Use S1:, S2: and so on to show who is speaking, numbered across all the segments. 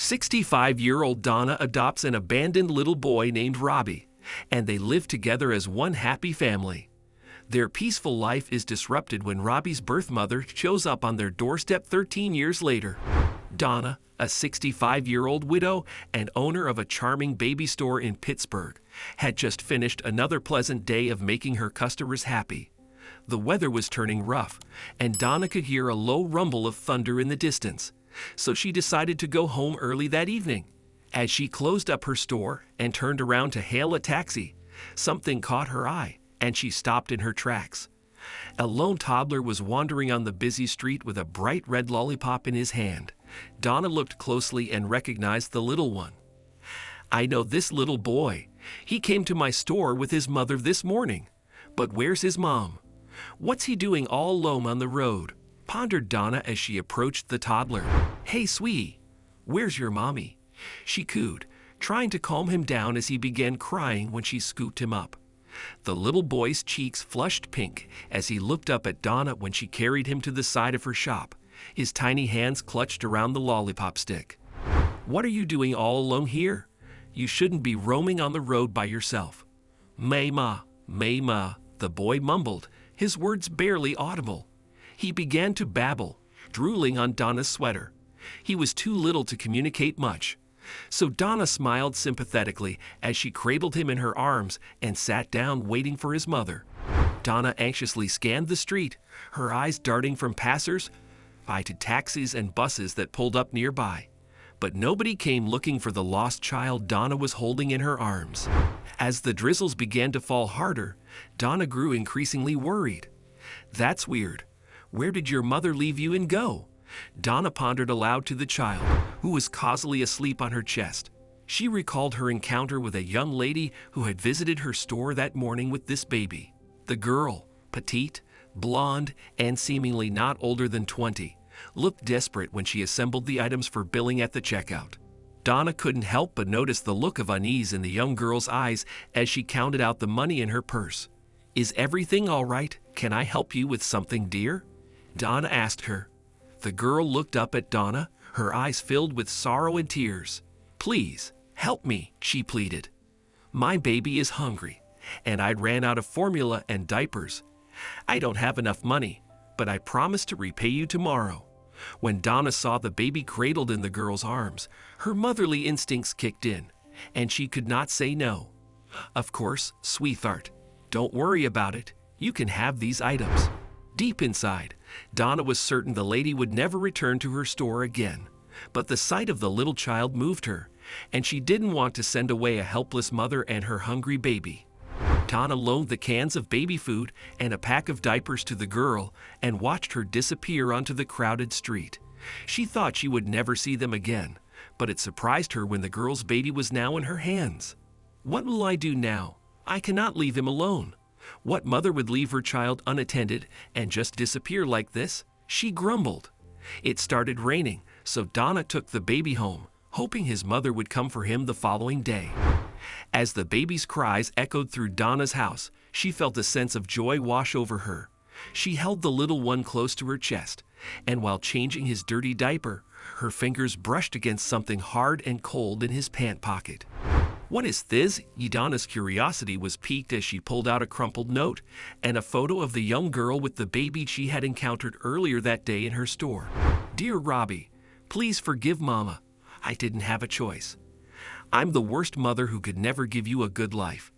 S1: 65-year-old Donna adopts an abandoned little boy named Robbie, and they live together as one happy family. Their peaceful life is disrupted when Robbie's birth mother shows up on their doorstep 13 years later. Donna, a 65-year-old widow and owner of a charming baby store in Pittsburgh, had just finished another pleasant day of making her customers happy. The weather was turning rough, and Donna could hear a low rumble of thunder in the distance, so she decided to go home early that evening. As she closed up her store and turned around to hail a taxi, something caught her eye, and she stopped in her tracks. A lone toddler was wandering on the busy street with a bright red lollipop in his hand. Donna looked closely and recognized the little one. "I know this little boy. He came to my store with his mother this morning. But where's his mom? What's he doing all alone on the road?" pondered Donna as she approached the toddler. "Hey, sweetie, where's your mommy?" she cooed, trying to calm him down as he began crying when she scooped him up. The little boy's cheeks flushed pink as he looked up at Donna when she carried him to the side of her shop, his tiny hands clutched around the lollipop stick. "What are you doing all alone here? You shouldn't be roaming on the road by yourself." "May ma, the boy mumbled, his words barely audible. He began to babble, drooling on Donna's sweater. He was too little to communicate much, so Donna smiled sympathetically as she cradled him in her arms and sat down waiting for his mother. Donna anxiously scanned the street, her eyes darting from passers-by to taxis and buses that pulled up nearby. But nobody came looking for the lost child Donna was holding in her arms. As the drizzles began to fall harder, Donna grew increasingly worried. "That's weird. Where did your mother leave you and go?" Donna pondered aloud to the child, who was cozily asleep on her chest. She recalled her encounter with a young lady who had visited her store that morning with this baby. The girl, petite, blonde, and seemingly not older than 20, looked desperate when she assembled the items for billing at the checkout. Donna couldn't help but notice the look of unease in the young girl's eyes as she counted out the money in her purse. "Is everything all right? Can I help you with something, dear?" Donna asked her. The girl looked up at Donna, her eyes filled with sorrow and tears. "Please, help me," she pleaded. "My baby is hungry, and I ran out of formula and diapers. I don't have enough money, but I promise to repay you tomorrow." When Donna saw the baby cradled in the girl's arms, her motherly instincts kicked in, and she could not say no. "Of course, sweetheart. Don't worry about it. You can have these items." Deep inside, Donna was certain the lady would never return to her store again. But the sight of the little child moved her, and she didn't want to send away a helpless mother and her hungry baby. Donna loaned the cans of baby food and a pack of diapers to the girl and watched her disappear onto the crowded street. She thought she would never see them again, but it surprised her when the girl's baby was now in her hands. "What will I do now? I cannot leave him alone. What mother would leave her child unattended and just disappear like this?" she grumbled. It started raining, so Donna took the baby home, hoping his mother would come for him the following day. As the baby's cries echoed through Donna's house, she felt a sense of joy wash over her. She held the little one close to her chest, and while changing his dirty diaper, her fingers brushed against something hard and cold in his pant pocket. "What is this?" Donna's curiosity was piqued as she pulled out a crumpled note and a photo of the young girl with the baby she had encountered earlier that day in her store. "Dear Robbie, please forgive Mama. I didn't have a choice. I'm the worst mother who could never give you a good life.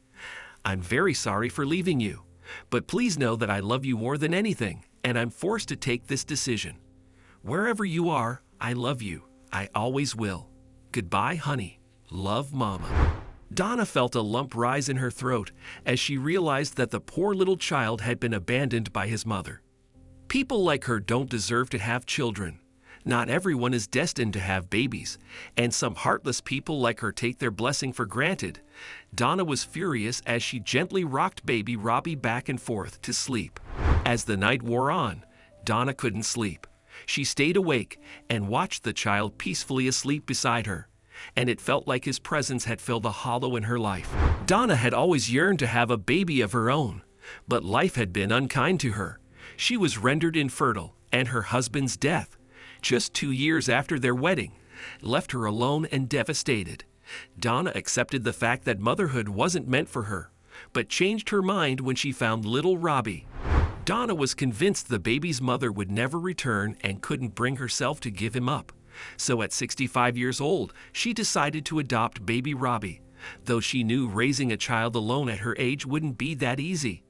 S1: I'm very sorry for leaving you, but please know that I love you more than anything, and I'm forced to take this decision. Wherever you are, I love you. I always will. Goodbye, honey. Love, Mama." Donna felt a lump rise in her throat as she realized that the poor little child had been abandoned by his mother. People like her don't deserve to have children. Not everyone is destined to have babies, and some heartless people like her take their blessing for granted. Donna was furious as she gently rocked baby Robbie back and forth to sleep. As the night wore on, Donna couldn't sleep. She stayed awake and watched the child peacefully asleep beside her, and it felt like his presence had filled a hollow in her life. Donna had always yearned to have a baby of her own, but life had been unkind to her. She was rendered infertile, and her husband's death, just 2 years after their wedding, left her alone and devastated. Donna accepted the fact that motherhood wasn't meant for her, but changed her mind when she found little Robbie. Donna was convinced the baby's mother would never return and couldn't bring herself to give him up. So at 65 years old, she decided to adopt baby Robbie, though she knew raising a child alone at her age wouldn't be that easy.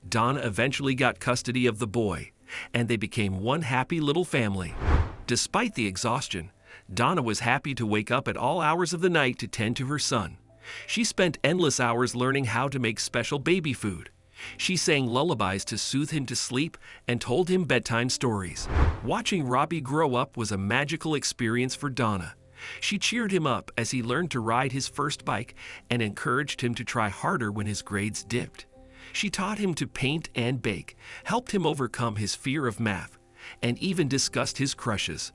S1: Donna eventually got custody of the boy, and they became one happy little family. Despite the exhaustion, Donna was happy to wake up at all hours of the night to tend to her son. She spent endless hours learning how to make special baby food. She sang lullabies to soothe him to sleep and told him bedtime stories. Watching Robbie grow up was a magical experience for Donna. She cheered him up as he learned to ride his first bike and encouraged him to try harder when his grades dipped. She taught him to paint and bake, helped him overcome his fear of math, and even discussed his crushes.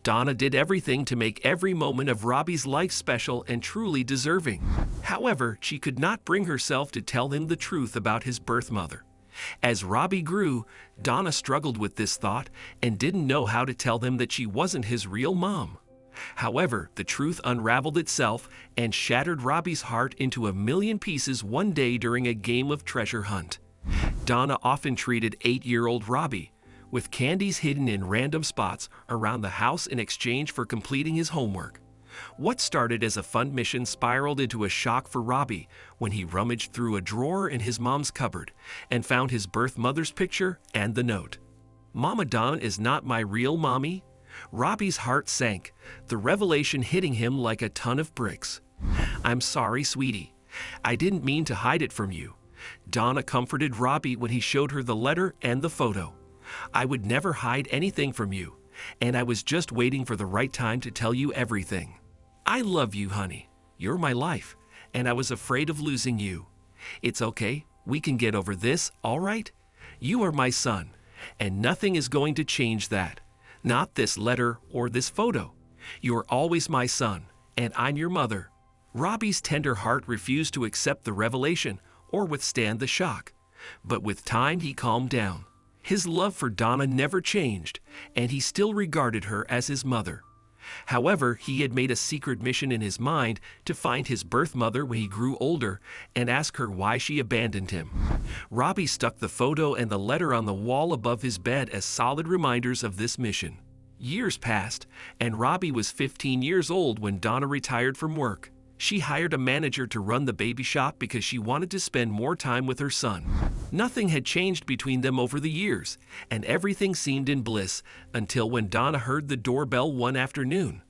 S1: Donna did everything to make every moment of Robbie's life special and truly deserving. However, she could not bring herself to tell him the truth about his birth mother. As Robbie grew, Donna struggled with this thought and didn't know how to tell him that she wasn't his real mom. However, the truth unraveled itself and shattered Robbie's heart into a million pieces one day during a game of treasure hunt. Donna often treated 8-year-old Robbie with candies hidden in random spots around the house in exchange for completing his homework. What started as a fun mission spiraled into a shock for Robbie when he rummaged through a drawer in his mom's cupboard and found his birth mother's picture and the note. "Mama Donna is not my real mommy." Robbie's heart sank, the revelation hitting him like a ton of bricks. "I'm sorry, sweetie. I didn't mean to hide it from you." Donna comforted Robbie when he showed her the letter and the photo. "I would never hide anything from you, and I was just waiting for the right time to tell you everything. I love you, honey. You're my life, and I was afraid of losing you. It's okay. We can get over this, all right? You are my son, and nothing is going to change that. Not this letter or this photo. You're always my son, and I'm your mother." Robbie's tender heart refused to accept the revelation or withstand the shock, but with time he calmed down. His love for Donna never changed, and he still regarded her as his mother. However, he had made a secret mission in his mind to find his birth mother when he grew older and ask her why she abandoned him. Robbie stuck the photo and the letter on the wall above his bed as solid reminders of this mission. Years passed, and Robbie was 15 years old when Donna retired from work. She hired a manager to run the baby shop because she wanted to spend more time with her son. Nothing had changed between them over the years, and everything seemed in bliss until when Donna heard the doorbell one afternoon.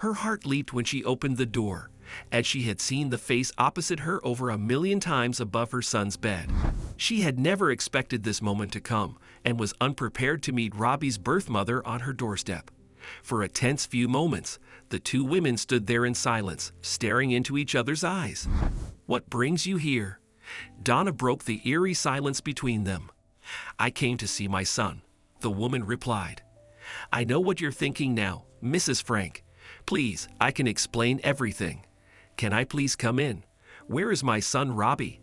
S1: Her heart leaped when she opened the door, as she had seen the face opposite her over 1,000,000 times above her son's bed. She had never expected this moment to come and was unprepared to meet Robbie's birth mother on her doorstep. For a tense few moments, the two women stood there in silence, staring into each other's eyes. "What brings you here?" Donna broke the eerie silence between them. "I came to see my son," the woman replied. "I know what you're thinking now, Mrs. Frank. Please, I can explain everything. Can I please come in? Where is my son Robbie?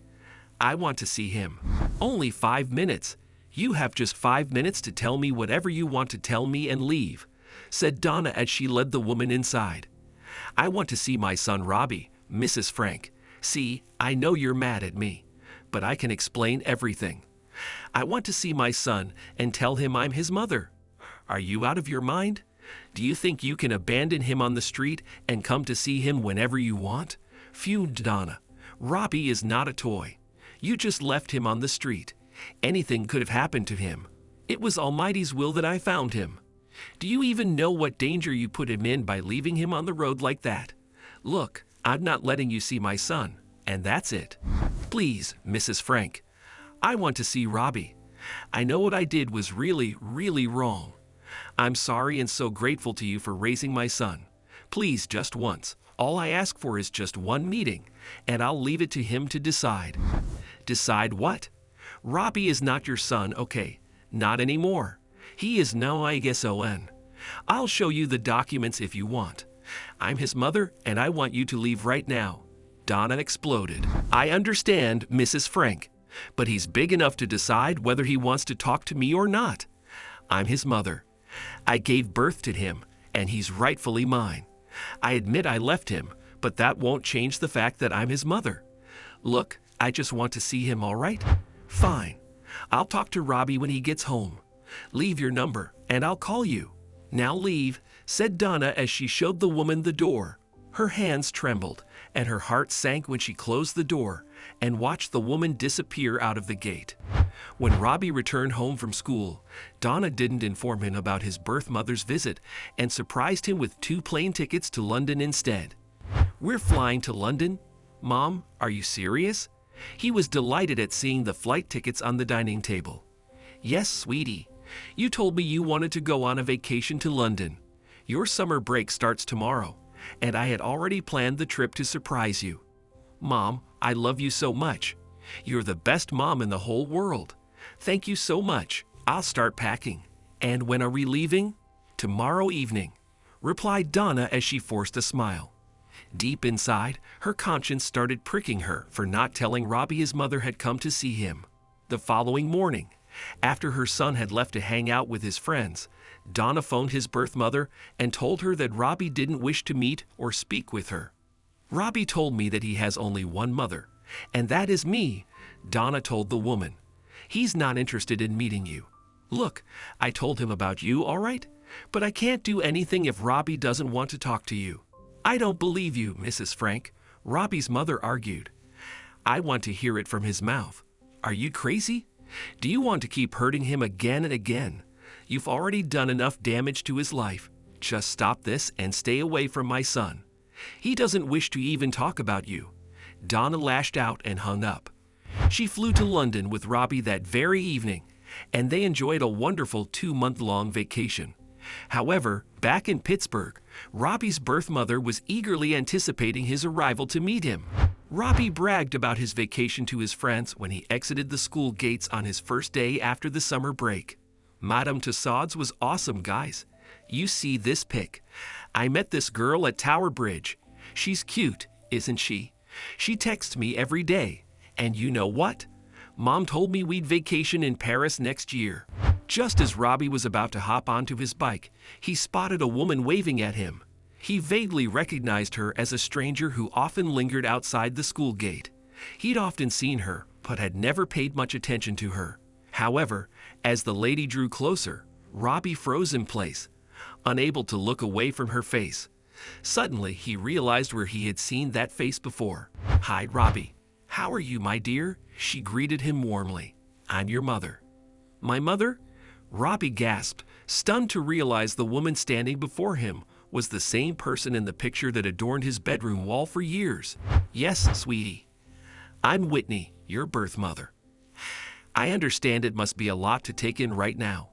S1: I want to see him." "Only 5 minutes. You have just 5 minutes to tell me whatever you want to tell me and leave," said Donna as she led the woman inside. "I want to see my son Robbie, Mrs. Frank. See, I know you're mad at me, but I can explain everything. I want to see my son and tell him I'm his mother. Are you out of your mind? Do you think you can abandon him on the street and come to see him whenever you want?" fumed Donna. "Robbie is not a toy. You just left him on the street. Anything could have happened to him. It was Almighty's will that I found him. Do you even know what danger you put him in by leaving him on the road like that? Look, I'm not letting you see my son, and that's it. Please, Mrs. Frank, I want to see Robbie. I know what I did was really, really wrong. I'm sorry and so grateful to you for raising my son. Please, just once. All I ask for is just one meeting, and I'll leave it to him to decide." "Decide what?" "Robbie is not your son, okay? Not anymore. He is now I guess on. I'll show you the documents if you want. I'm his mother, and I want you to leave right now." Donna exploded. "I understand, Mrs. Frank, but he's big enough to decide whether he wants to talk to me or not. I'm his mother. I gave birth to him, and he's rightfully mine. I admit I left him, but that won't change the fact that I'm his mother. Look, I just want to see him, all right? Fine. I'll talk to Robbie when he gets home. Leave your number, and I'll call you. Now leave, said Donna as she showed the woman the door. Her hands trembled, and her heart sank when she closed the door and watched the woman disappear out of the gate. When Robbie returned home from school, Donna didn't inform him about his birth mother's visit and surprised him with 2 plane tickets to London instead. We're flying to London? Mom, are you serious? He was delighted at seeing the flight tickets on the dining table. Yes, sweetie. You told me you wanted to go on a vacation to London. Your summer break starts tomorrow, and I had already planned the trip to surprise you. Mom, I love you so much. You're the best mom in the whole world. Thank you so much. I'll start packing. And when are we leaving? Tomorrow evening, replied Donna as she forced a smile. Deep inside, her conscience started pricking her for not telling Robbie his mother had come to see him. The following morning, after her son had left to hang out with his friends, Donna phoned his birth mother and told her that Robbie didn't wish to meet or speak with her. Robbie told me that he has only one mother, and that is me, Donna told the woman. He's not interested in meeting you. Look, I told him about you, all right? But I can't do anything if Robbie doesn't want to talk to you. I don't believe you, Mrs. Frank, Robbie's mother argued. I want to hear it from his mouth. Are you crazy? Do you want to keep hurting him again and again? You've already done enough damage to his life. Just stop this and stay away from my son. He doesn't wish to even talk about you. Donna lashed out and hung up. She flew to London with Robbie that very evening, and they enjoyed a wonderful 2-month-long vacation. However, back in Pittsburgh, Robbie's birth mother was eagerly anticipating his arrival to meet him. Robbie bragged about his vacation to his friends when he exited the school gates on his first day after the summer break. Madame Tussauds was awesome, guys. You see this pic. I met this girl at Tower Bridge. She's cute, isn't she? She texts me every day. And you know what? Mom told me we'd vacation in Paris next year. Just as Robbie was about to hop onto his bike, he spotted a woman waving at him. He vaguely recognized her as a stranger who often lingered outside the school gate. He'd often seen her, but had never paid much attention to her. However, as the lady drew closer, Robbie froze in place, unable to look away from her face. Suddenly, he realized where he had seen that face before. Hi, Robbie. How are you, my dear? She greeted him warmly. I'm your mother. My mother? Robbie gasped, stunned to realize the woman standing before him was the same person in the picture that adorned his bedroom wall for years. Yes, sweetie. I'm Whitney, your birth mother. I understand it must be a lot to take in right now,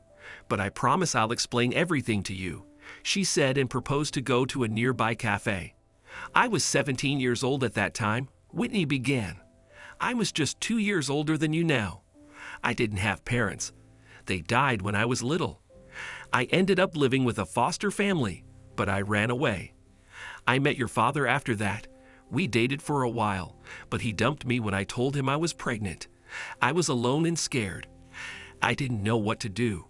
S1: but I promise I'll explain everything to you, she said and proposed to go to a nearby cafe. I was 17 years old at that time, Whitney began. I was just 2 years older than you now. I didn't have parents. They died when I was little. I ended up living with a foster family, but I ran away. I met your father after that. We dated for a while, but he dumped me when I told him I was pregnant. I was alone and scared. I didn't know what to do.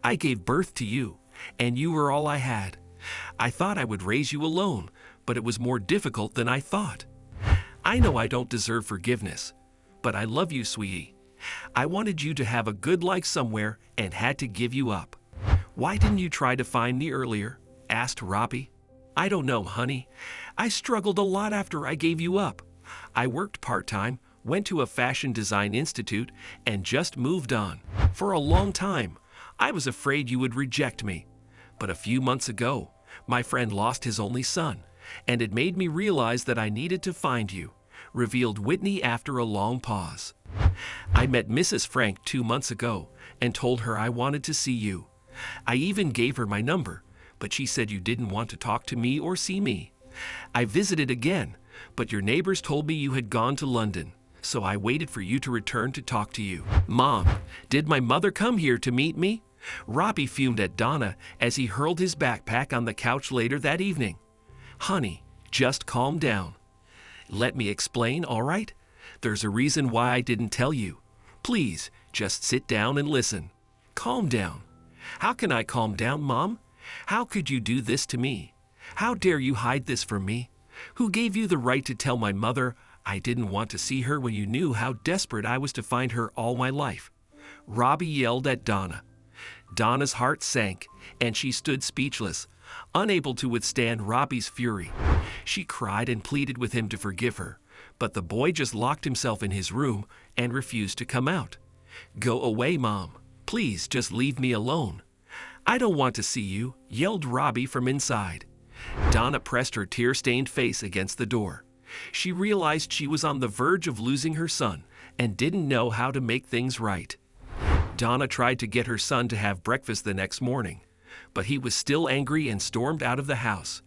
S1: I gave birth to you, and you were all I had. I thought I would raise you alone, but it was more difficult than I thought. I know I don't deserve forgiveness, but I love you, sweetie. I wanted you to have a good life somewhere and had to give you up. Why didn't you try to find me earlier? Asked Robbie. I don't know, honey. I struggled a lot after I gave you up. I worked part-time, went to a fashion design institute, and just moved on. For a long time, I was afraid you would reject me. But a few months ago, my friend lost his only son, and it made me realize that I needed to find you, revealed Whitney after a long pause. I met Mrs. Frank 2 months ago and told her I wanted to see you. I even gave her my number, but she said you didn't want to talk to me or see me. I visited again, but your neighbors told me you had gone to London, so I waited for you to return to talk to you. Mom, did my mother come here to meet me? Robbie fumed at Donna as he hurled his backpack on the couch later that evening. Honey, just calm down. Let me explain, all right? There's a reason why I didn't tell you. Please, just sit down and listen. Calm down. How can I calm down, Mom? How could you do this to me? How dare you hide this from me? Who gave you the right to tell my mother I didn't want to see her when you knew how desperate I was to find her all my life?" Robbie yelled at Donna. Donna's heart sank, and she stood speechless, unable to withstand Robbie's fury. She cried and pleaded with him to forgive her, but the boy just locked himself in his room and refused to come out. "Go away, Mom. Please just leave me alone." "I don't want to see you," yelled Robbie from inside. Donna pressed her tear-stained face against the door. She realized she was on the verge of losing her son and didn't know how to make things right. Donna tried to get her son to have breakfast the next morning, but he was still angry and stormed out of the house.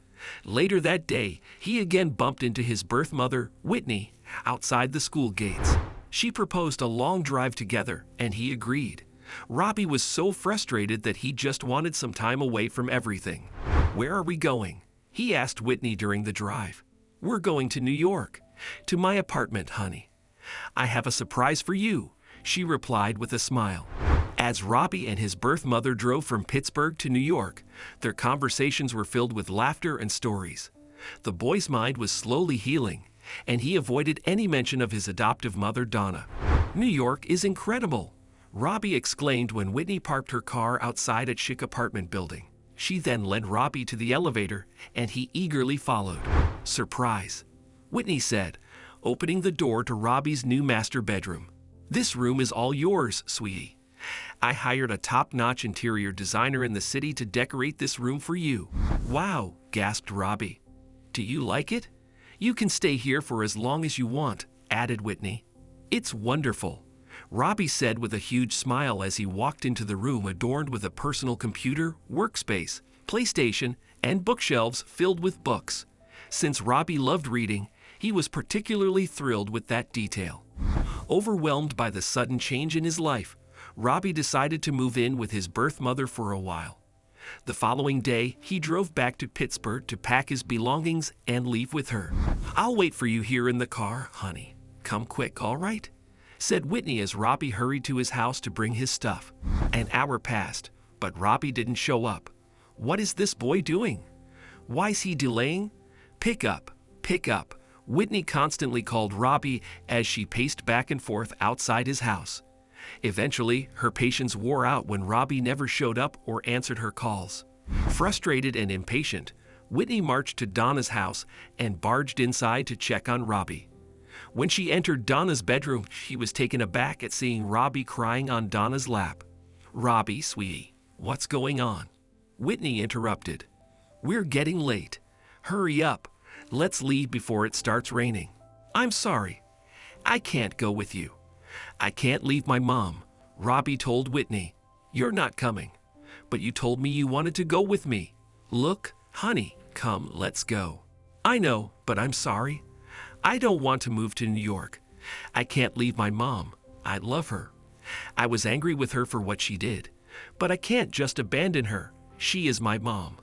S1: Later that day, he again bumped into his birth mother, Whitney, outside the school gates. She proposed a long drive together, and he agreed. Robbie was so frustrated that he just wanted some time away from everything. "Where are we going?" he asked Whitney during the drive. "We're going to New York. To my apartment, honey." "I have a surprise for you," she replied with a smile. As Robbie and his birth mother drove from Pittsburgh to New York, their conversations were filled with laughter and stories. The boy's mind was slowly healing, and he avoided any mention of his adoptive mother, Donna. "New York is incredible," Robbie exclaimed when Whitney parked her car outside a chic apartment building. She then led Robbie to the elevator, and he eagerly followed. "Surprise," Whitney said, opening the door to Robbie's new master bedroom. "This room is all yours, sweetie. I hired a top-notch interior designer in the city to decorate this room for you." "Wow," gasped Robbie. "Do you like it?" "You can stay here for as long as you want," added Whitney. "It's wonderful," Robbie said with a huge smile as he walked into the room adorned with a personal computer, workspace, PlayStation, and bookshelves filled with books. Since Robbie loved reading, he was particularly thrilled with that detail. Overwhelmed by the sudden change in his life, Robbie decided to move in with his birth mother for a while. The following day, he drove back to Pittsburgh to pack his belongings and leave with her. "I'll wait for you here in the car, honey. Come quick, all right?" said Whitney as Robbie hurried to his house to bring his stuff. An hour passed, but Robbie didn't show up. What is this boy doing? Why's he delaying? Pick up, Whitney constantly called Robbie as she paced back and forth outside his house. Eventually, her patience wore out when Robbie never showed up or answered her calls. Frustrated and impatient, Whitney marched to Donna's house and barged inside to check on Robbie. When she entered Donna's bedroom, she was taken aback at seeing Robbie crying on Donna's lap. "Robbie, sweetie, what's going on?" Whitney interrupted. "We're getting late. Hurry up. Let's leave before it starts raining." "I'm sorry. I can't go with you." "I can't leave my mom," Robbie told Whitney. "You're not coming. But you told me you wanted to go with me. Look, honey, come, let's go." "I know, but I'm sorry. I don't want to move to New York. I can't leave my mom. I love her. I was angry with her for what she did, but I can't just abandon her. She is my mom."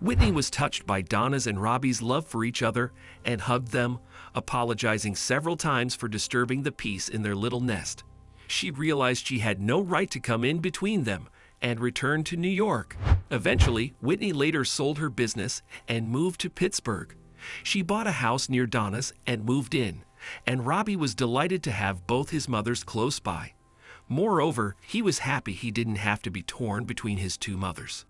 S1: Whitney was touched by Donna's and Robbie's love for each other and hugged them, apologizing several times for disturbing the peace in their little nest. She realized she had no right to come in between them and returned to New York. Eventually, Whitney later sold her business and moved to Pittsburgh. She bought a house near Donna's and moved in, and Robbie was delighted to have both his mothers close by. Moreover, he was happy he didn't have to be torn between his two mothers.